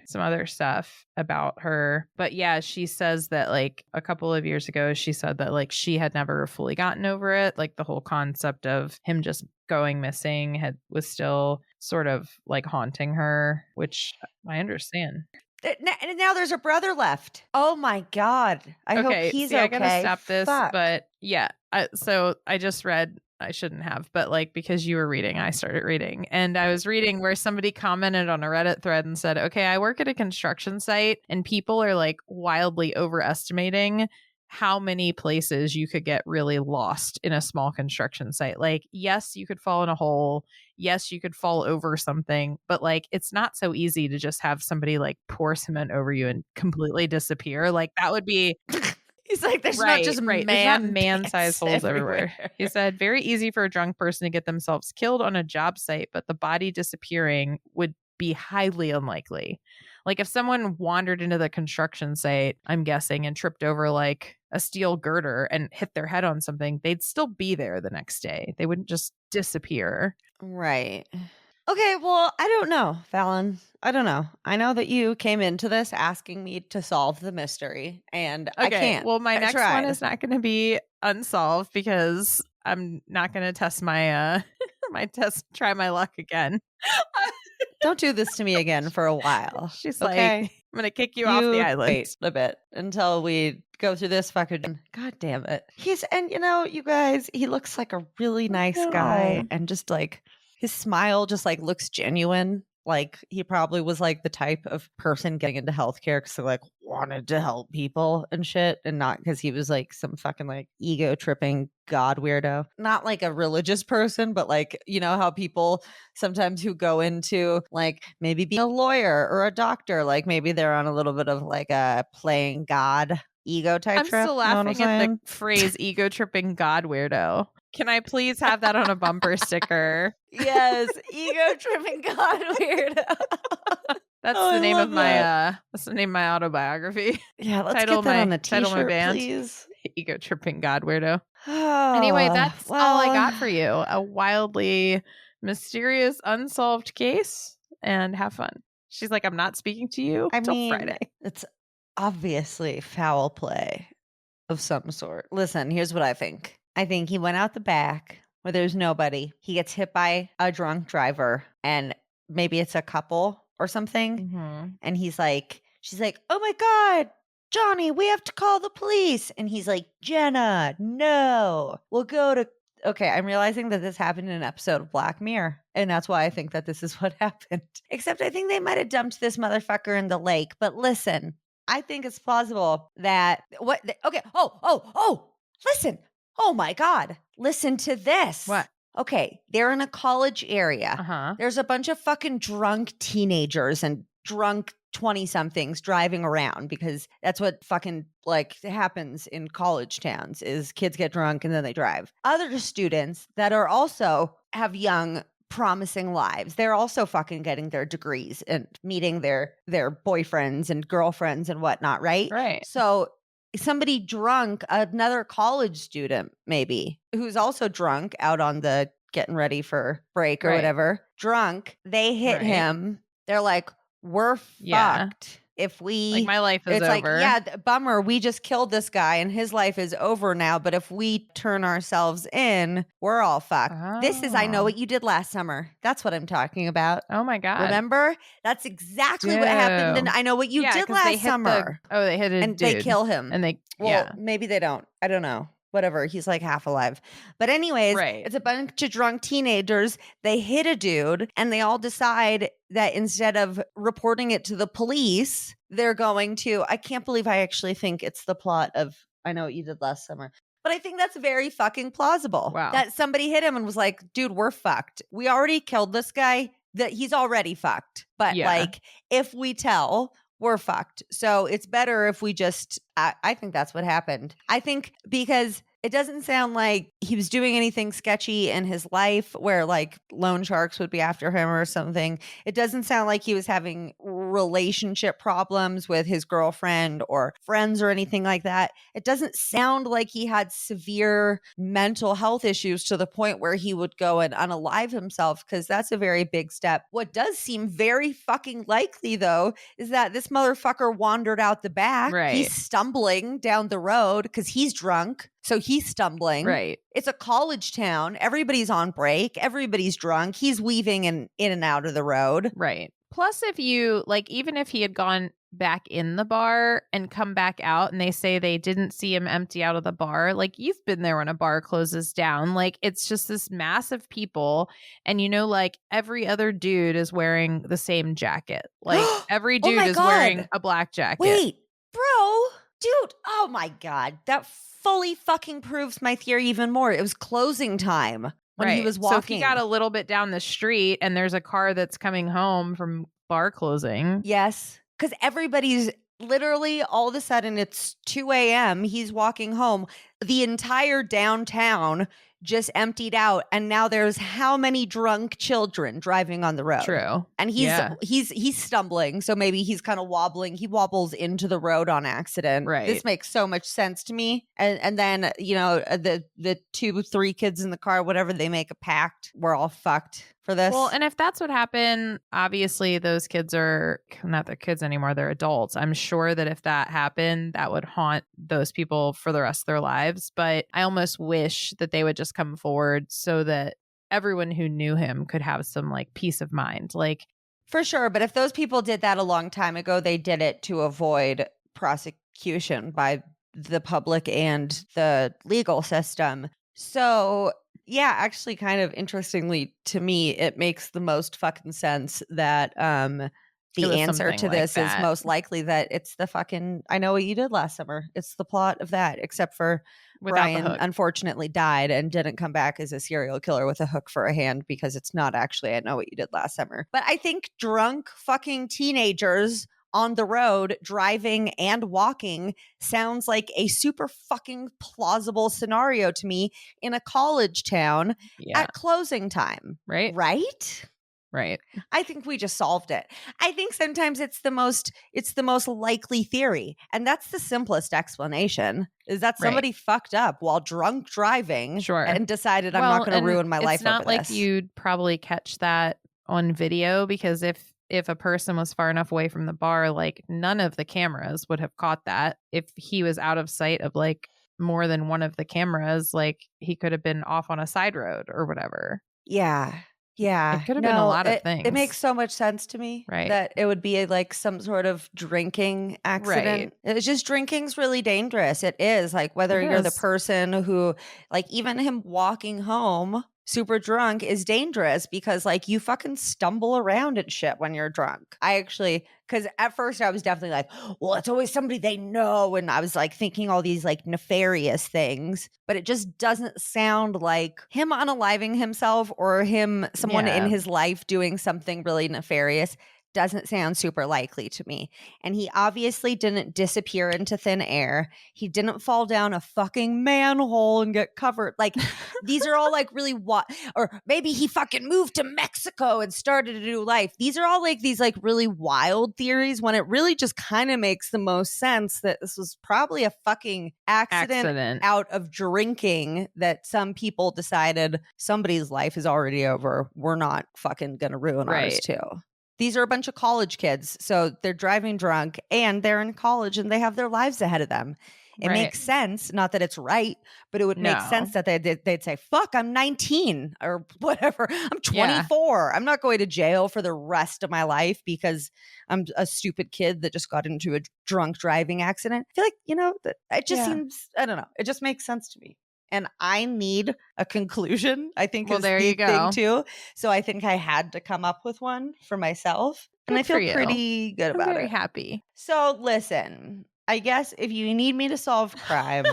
stuff about her. But yeah, she says that like a couple of years ago, she said that like she had never fully gotten over it. Like the whole concept of him just going missing was still sort of like haunting her, which I understand. And now there's a brother left. Oh my God. I hope he's okay. I gotta stop this. But yeah, so I just read, I shouldn't have, but like because you were reading, I started reading. And I was reading where somebody commented on a Reddit thread and said, okay, I work at a construction site and people are like wildly overestimating how many places you could get really lost in a small construction site. Like, yes, you could fall in a hole. Yes, you could fall over something, but like, it's not so easy to just have somebody like pour cement over you and completely disappear. Like that would be... He's like, there's not just man-sized holes everywhere. He said, very easy for a drunk person to get themselves killed on a job site, but the body disappearing would be highly unlikely. Like if someone wandered into the construction site, I'm guessing, and tripped over like a steel girder and hit their head on something, they'd still be there the next day. They wouldn't just disappear. Right. Okay, well, I don't know, Fallon. I don't know. I know that you came into this asking me to solve the mystery, and I can't. Well, my next one is not going to be unsolved because I'm not going to test my try my luck again. Don't do this to me again for a while. She's like, I'm going to kick you off the island. Wait a bit until we go through this fucking... God damn it. You guys, he looks like a really nice guy, and just like his smile just like looks genuine. Like he probably was like the type of person getting into healthcare because they like wanted to help people and shit, and not because he was like some fucking like ego tripping god weirdo. Not like a religious person, but like, you know how people sometimes who go into like maybe being a lawyer or a doctor, like maybe they're on a little bit of like a playing god ego type I'm trip. Still laughing at the phrase ego tripping god weirdo. Can I please have that on a bumper sticker? Yes, ego tripping god weirdo. That's the name of my that's the name of my autobiography. Yeah, let's get that on a t-shirt, band, please. Ego tripping god weirdo. Anyway, that's all I got for you. A wildly mysterious unsolved case, and have fun. She's like, I'm not speaking to you until Friday. It's obviously foul play of some sort. Listen, here's what I think. I think he went out the back where there's nobody. He gets hit by a drunk driver, and maybe it's a couple or something. Mm-hmm. And she's like, oh my God, Johnny, we have to call the police. And he's like, Jenna, no, we'll go to... Okay, I'm realizing that this happened in an episode of Black Mirror. And that's why I think that this is what happened. Except I think they might have dumped this motherfucker in the lake. But listen, I think it's plausible that... Okay, listen. Oh my God. Listen to this. What? Okay. They're in a college area. Uh-huh. There's a bunch of fucking drunk teenagers and drunk 20-somethings driving around, because that's what fucking like happens in college towns is kids get drunk and then they drive. Other students that are also have young promising lives, they're also fucking getting their degrees and meeting their boyfriends and girlfriends and whatnot, right? Right. So somebody drunk, another college student maybe, who's also drunk out on the getting ready for break or whatever, drunk, they hit him. They're like, we're fucked. If we, like, my life is it's over. like, yeah, bummer. We just killed this guy and his life is over now. But if we turn ourselves in, we're all fucked. This is I Know What You Did Last Summer. That's what I'm talking about. Oh my God. Remember? That's exactly what happened in I Know What You Did Last Summer. They hit a and dude. They kill him. And they, maybe they don't. I don't know. Whatever. He's like half alive. But anyways, it's a bunch of drunk teenagers. They hit a dude and they all decide that instead of reporting it to the police, they're going to, I can't believe I actually think it's the plot of I Know What You Did Last Summer. But I think that's very fucking plausible. Wow. That somebody hit him and was like, dude, we're fucked. We already killed this guy. That he's already fucked. But like, if we tell, we're fucked. So it's better if we just, I think that's what happened. I think because it doesn't sound like he was doing anything sketchy in his life where like loan sharks would be after him or something. It doesn't sound like he was having relationship problems with his girlfriend or friends or anything like that. It doesn't sound like he had severe mental health issues to the point where he would go and unalive himself, because that's a very big step. What does seem very fucking likely though is that this motherfucker wandered out the back. Right. He's stumbling down the road because he's drunk. So he's stumbling. Right. It's a college town. Everybody's on break. Everybody's drunk. He's weaving in and out of the road. Right. Plus, if you, like, even if he had gone back in the bar and come back out and they say they didn't see him empty out of the bar, like, you've been there when a bar closes down. Like, it's just this mass of people. And, you know, like, every other dude is wearing the same jacket. Like, every dude is wearing a black jacket. Wait, bro. Dude, oh my God. That fully fucking proves my theory even more. It was closing time when he was walking. So if he got a little bit down the street and there's a car that's coming home from bar closing. Yes, because everybody's literally all of a sudden it's 2 a.m. He's walking home. The entire downtown just emptied out, and now there's how many drunk children driving on the road? True. And he's stumbling, so maybe he's kind of wobbling. He wobbles into the road on accident. Right. This makes so much sense to me. And then, you know, the 2-3 kids in the car, whatever, they make a pact. We're all fucked for this. Well, and if that's what happened, obviously those kids are not their kids anymore. They're adults. I'm sure that if that happened, that would haunt those people for the rest of their lives. But I almost wish that they would just come forward so that everyone who knew him could have some like peace of mind. Like, for sure. But if those people did that a long time ago, they did it to avoid prosecution by the public and the legal system. So yeah, actually, kind of interestingly to me, it makes the most fucking sense that the answer to this is most likely that it's the fucking I Know What You Did Last Summer. It's the plot of that, except for Brian unfortunately died and didn't come back as a serial killer with a hook for a hand, because it's not actually I Know What You Did Last Summer. But I think drunk fucking teenagers on the road driving and walking sounds like a super fucking plausible scenario to me in a college town at closing time. Right. I think we just solved it. I think sometimes it's the most likely theory. And that's the simplest explanation, is that somebody fucked up while drunk driving and decided I'm not going to ruin my life over this. It's not like you'd probably catch that on video, because if a person was far enough away from the bar, like none of the cameras would have caught that. If he was out of sight of like more than one of the cameras, like he could have been off on a side road or whatever. Yeah. It could have been a lot of things. It makes so much sense to me that it would be like some sort of drinking accident. It's just drinking's really dangerous. It is, like, whether you're the person who, like, even him walking home super drunk is dangerous, because like you fucking stumble around and shit when you're drunk. I actually, because at first I was definitely like, well, it's always somebody they know. And I was like thinking all these like nefarious things, but it just doesn't sound like him unaliving himself or someone in his life doing something really nefarious. doesn't sound super likely to me. And he obviously didn't disappear into thin air. He didn't fall down a fucking manhole and get covered. Like, these are all like really or maybe he fucking moved to Mexico and started a new life. These are all like these like really wild theories when it really just kind of makes the most sense that this was probably a fucking accident out of drinking, that some people decided somebody's life is already over. We're not fucking gonna ruin ours too. These are a bunch of college kids, so they're driving drunk and they're in college and they have their lives ahead of them. It makes sense, not that it's right, but it would make sense that they'd say, fuck, I'm 19 or whatever. I'm 24. I'm not going to jail for the rest of my life because I'm a stupid kid that just got into a drunk driving accident. I feel like, it just seems, I don't know. It just makes sense to me. And I need a conclusion, I think, is the thing too. So I think I had to come up with one for myself. And I feel pretty good about it. I'm very happy. So listen, I guess if you need me to solve crime,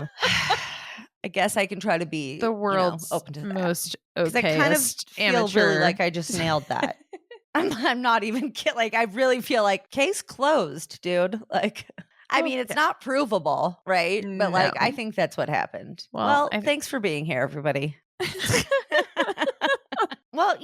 I guess I can try to be the world's open to that. Most because I kind of feel really like I just nailed that. I'm not even kidding. Like, I really feel like case closed, dude. Like, I mean, it's not provable, right? But like, I think that's what happened. Well, thanks for being here, everybody. Well,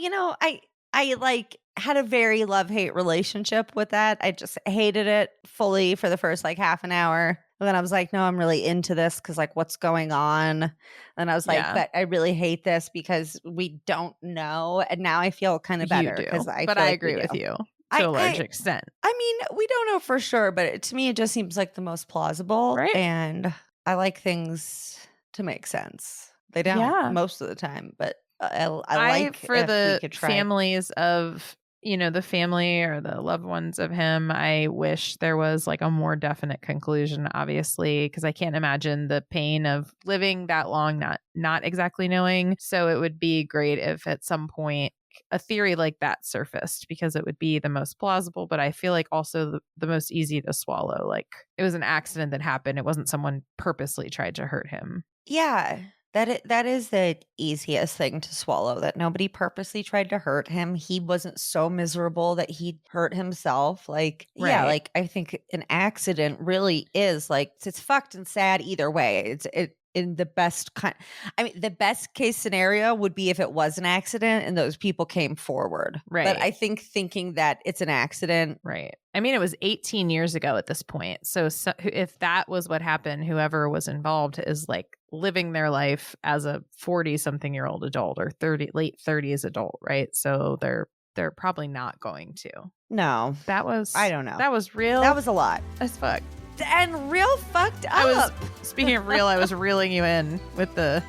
I like had a very love-hate relationship with that. I just hated it fully for the first like half an hour. And then I was like, no, I'm really into this because like what's going on? And I was like, but I really hate this because we don't know. And now I feel kind of better because I agree with you. To a large extent. I mean, we don't know for sure, but to me, it just seems like the most plausible. Right. And I like things to make sense. They don't most of the time, but I like for the families of, the family or the loved ones of him, I wish there was like a more definite conclusion, obviously, because I can't imagine the pain of living that long, not exactly knowing. So it would be great if at some point a theory like that surfaced, because it would be the most plausible, but I feel like also the most easy to swallow. Like, it was an accident that happened. It wasn't someone purposely tried to hurt him. Yeah, that is the easiest thing to swallow, that nobody purposely tried to hurt him. He wasn't so miserable that he'd hurt himself. Like, like I think an accident really is like, it's fucked and sad either way. It in the best the best case scenario would be if it was an accident and those people came forward. Right. But I think thinking that it's an accident. Right. I mean, it was 18 years ago at this point. So if that was what happened, whoever was involved is like living their life as a 40-something-year-old adult or late 30s adult. Right. So they're probably not going to. No. I don't know. That was real. That was a lot. As fuck. And real fucked up. Speaking of real, I was reeling you in with the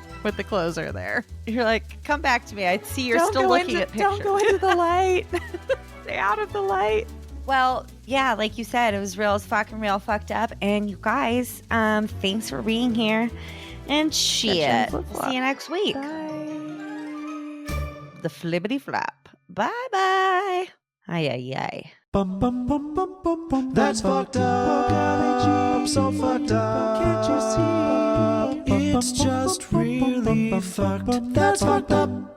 closer there. You're like, come back to me. I see you're still looking at pictures. Don't go into the light. Stay out of the light. Well, yeah, like you said, it was real as fuck and real fucked up. And you guys, thanks for being here. And shit. See you next week. Bye. The flippity flap. Bye-bye. Ay. Bum bum bum bum bum bum. That's fucked up. I'm so fucked up. Can't you see? It's just really fucked. That's fucked up.